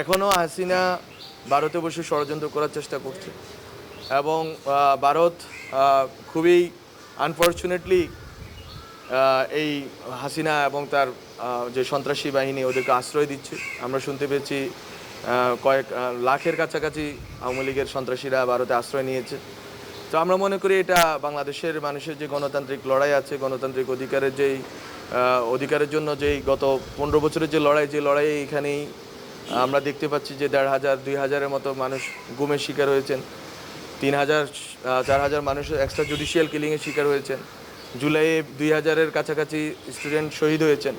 এখনও হাসিনা ভারতে বসে ষড়যন্ত্র করার চেষ্টা করছে এবং ভারত খুবই আনফর্চুনেটলি এই হাসিনা এবং তার যে সন্ত্রাসী বাহিনী ওদেরকে আশ্রয় দিচ্ছে। আমরা শুনতে পেয়েছি কয়েক লাখের কাছাকাছি আওয়ামী লীগের সন্ত্রাসীরা ভারতে আশ্রয় নিয়েছে। তো আমরা মনে করি এটা বাংলাদেশের মানুষের যে গণতান্ত্রিক লড়াই আছে, গণতান্ত্রিক অধিকারের জন্য যেই গত 15 বছরের যে লড়াই এখানেই আমরা দেখতে পাচ্ছি যে 1,500 2,000-এর মতো মানুষ গুমের শিকার হয়েছেন, 3,000 4,000 মানুষ এক্সট্রা জুডিশিয়াল কিলিংয়ের শিকার হয়েছেন, জুলাইয়ে 2,000-এর কাছাকাছি স্টুডেন্ট শহীদ হয়েছেন।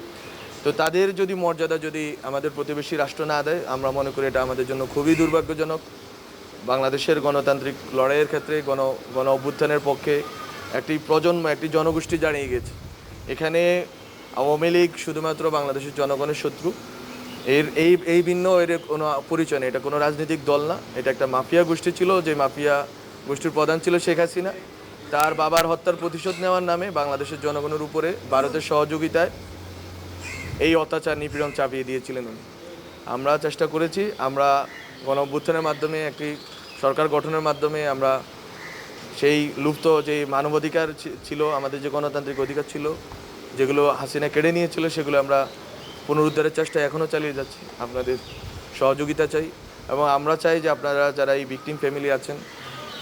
তো তাদের যদি মর্যাদা যদি আমাদের প্রতিবেশী রাষ্ট্র না দেয়, আমরা মনে করি এটা আমাদের জন্য খুবই দুর্ভাগ্যজনক। বাংলাদেশের গণতান্ত্রিক লড়াইয়ের ক্ষেত্রে গণ অভ্যুত্থানের পক্ষে একটি প্রজন্ম, একটি জনগোষ্ঠী দাঁড়িয়ে গেছে। এখানে আওয়ামী লীগ শুধুমাত্র বাংলাদেশের জনগণের শত্রু, এই ভিন্ন এর কোনো পরিচয় নেই। এটা কোনো রাজনৈতিক দল না, এটা একটা মাফিয়া গোষ্ঠী ছিল। যে মাফিয়া গোষ্ঠীর প্রধান ছিল শেখ হাসিনা। তার বাবার হত্যার প্রতিশোধ নেওয়ার নামে বাংলাদেশের জনগণের উপরে ভারতের সহযোগিতায় এই অত্যাচার নিপীড়ন চাপিয়ে দিয়েছিলেন উনি। আমরা চেষ্টা করেছি, আমরা গণ অভ্যুত্থানের মাধ্যমে একটি সরকার গঠনের মাধ্যমে আমরা সেই লুপ্ত যে মানবাধিকার ছিল, আমাদের যে গণতান্ত্রিক অধিকার ছিল, যেগুলো হাসিনা কেড়ে নিয়েছিল, সেগুলো আমরা পুনরুদ্ধারের চেষ্টা এখনও চালিয়ে যাচ্ছি। আপনাদের সহযোগিতা চাই এবং আমরা চাই যে আপনারা যারা এই ভিকটিম ফ্যামিলি আছেন,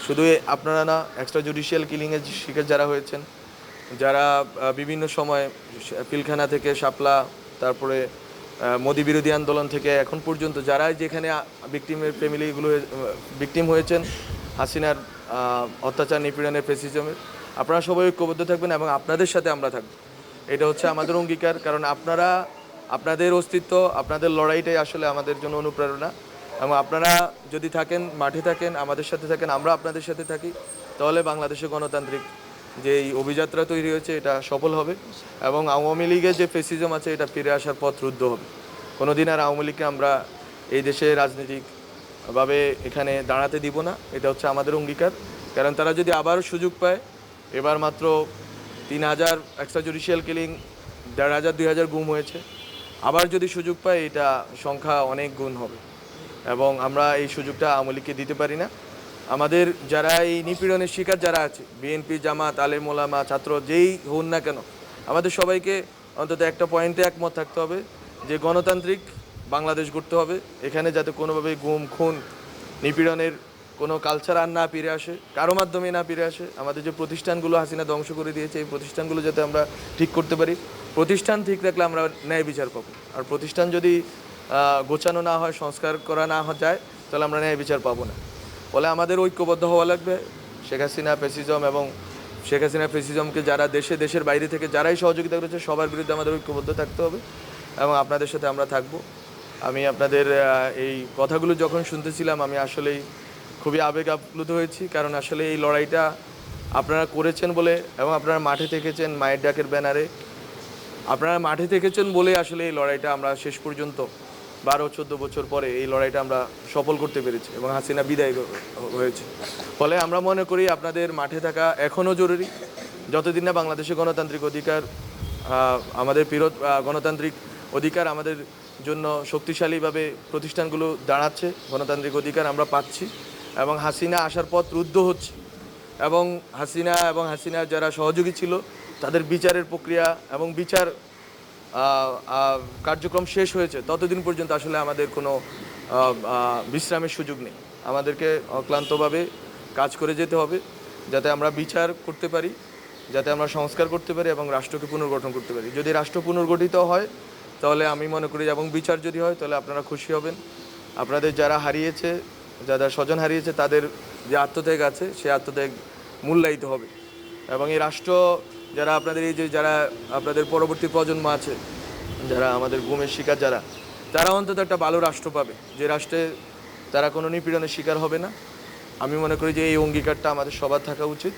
শুধু আপনারা না, এক্সট্রা জুডিশিয়াল কিলিংয়ের শিকার যারা হয়েছেন, যারা বিভিন্ন সময় পিলখানা থেকে শাপলা, তারপরে মোদি বিরোধী আন্দোলন থেকে এখন পর্যন্ত যারা যেখানে ভিকটিমের ফ্যামিলিগুলো ভিকটিম হয়েছেন হাসিনার অত্যাচার, নিপীড়নের, ফ্যাসিজমের, আপনারা সবাই ঐক্যবদ্ধ থাকবেন এবং আপনাদের সাথে আমরা থাকব। এটা হচ্ছে আমাদের অঙ্গীকার। কারণ আপনাদের অস্তিত্ব, আপনাদের লড়াইটাই আসলে আমাদের জন্য অনুপ্রেরণা। এবং আপনারা যদি থাকেন, মাঠে থাকেন, আমাদের সাথে থাকেন, আমরা আপনাদের সাথে থাকি, তাহলে বাংলাদেশে গণতান্ত্রিক যে এই অভিযাত্রা তৈরি হয়েছে এটা সফল হবে এবং আওয়ামী লীগের যে ফ্যাসিজম আছে এটা ফিরে আসার পথ রুদ্ধ হবে। কোনোদিন আর আওয়ামী লীগকে আমরা এই দেশে রাজনৈতিকভাবে এখানে দাঁড়াতে দিব না। এটা হচ্ছে আমাদের অঙ্গীকার। কারণ তারা যদি আবারও সুযোগ পায়, এবার মাত্র 3,000 এক্সট্রা জুডিশিয়াল কিলিং, 1,500 2,000 গুম হয়েছে, আবার যদি সুযোগ পায় এটা সংখ্যা অনেক গুণ হবে এবং আমরা এই সুযোগটা আওয়ামী লীগকে দিতে পারি না। আমাদের যারা এই নিপীড়নের শিকার যারা আছে, বিএনপি, জামাত, আলেম ওলামা, ছাত্র, যেই হন না কেন, আমাদের সবাইকে অন্তত একটা পয়েন্টে একমত থাকতে হবে যে গণতান্ত্রিক বাংলাদেশ গড়তে হবে। এখানে যাতে কোনোভাবে গুম, খুন, নিপীড়নের কোনো কালচার আর না ফিরে আসে, কারো মাধ্যমে না ফিরে আসে। আমাদের যে প্রতিষ্ঠানগুলো হাসিনা ধ্বংস করে দিয়েছে, এই প্রতিষ্ঠানগুলো যাতে আমরা ঠিক করতে পারি। প্রতিষ্ঠান ঠিক রাখলে আমরা ন্যায় বিচার পাবো। আর প্রতিষ্ঠান যদি গোছানো না হয়, সংস্কার করা না যায়, তাহলে আমরা ন্যায় বিচার পাবো না। ফলে আমাদের ঐক্যবদ্ধ হওয়া লাগবে। শেখ হাসিনা ফ্যাসিজমকে যারা দেশের বাইরে থেকে যারাই সহযোগিতা করেছে, সবার বিরুদ্ধে আমাদের ঐক্যবদ্ধ থাকতে হবে এবং আপনাদের সাথে আমরা থাকব। আমি আপনাদের এই কথাগুলো যখন শুনতেছিলাম, আমি আসলেই খুবই আবেগ আপ্লুত হয়েছি। কারণ আসলে এই লড়াইটা আপনারা করেছেন বলে এবং আপনারা মাঠে থেকেছেন, মায়ের ডাকের ব্যানারে আপনারা মাঠে থেকেছেন বলে আসলে এই লড়াইটা আমরা শেষ পর্যন্ত 12-14 বছর পরে এই লড়াইটা আমরা সফল করতে পেরেছি এবং হাসিনা বিদায় হয়েছে। ফলে আমরা মনে করি আপনাদের মাঠে থাকা এখনও জরুরি। যতদিন না বাংলাদেশে গণতান্ত্রিক অধিকার, আমাদের গণতান্ত্রিক অধিকার আমাদের জন্য শক্তিশালীভাবে প্রতিষ্ঠানগুলো দাঁড়াচ্ছে, গণতান্ত্রিক অধিকার আমরা পাচ্ছি এবং হাসিনা আসার পথ রুদ্ধ হচ্ছে এবং হাসিনার যারা সহযোগী ছিল তাদের বিচারের প্রক্রিয়া এবং বিচার কার্যক্রম শেষ হয়েছে, ততদিন পর্যন্ত আসলে আমাদের কোনো বিশ্রামের সুযোগ নেই। আমাদেরকে অক্লান্তভাবে কাজ করে যেতে হবে যাতে আমরা বিচার করতে পারি, যাতে আমরা সংস্কার করতে পারি এবং রাষ্ট্রকে পুনর্গঠন করতে পারি। যদি রাষ্ট্র পুনর্গঠিত হয় তাহলে আমি মনে করি, এবং বিচার যদি হয় তাহলে আপনারা খুশি হবেন। আপনাদের যারা হারিয়েছে, যারা স্বজন হারিয়েছে, তাদের যে আত্মত্যাগ আছে, সেই আত্মত্যাগ মূল্যায়িত হবে এবং এই রাষ্ট্র যারা যারা আপনাদের পরবর্তী প্রজন্ম আছে, যারা আমাদের গুমের শিকার, তারা অন্তত একটা ভালো রাষ্ট্র পাবে, যে রাষ্ট্রে তারা কোনো নিপীড়নের শিকার হবে না। আমি মনে করি যে এই অঙ্গীকারটা আমাদের সবার থাকা উচিত।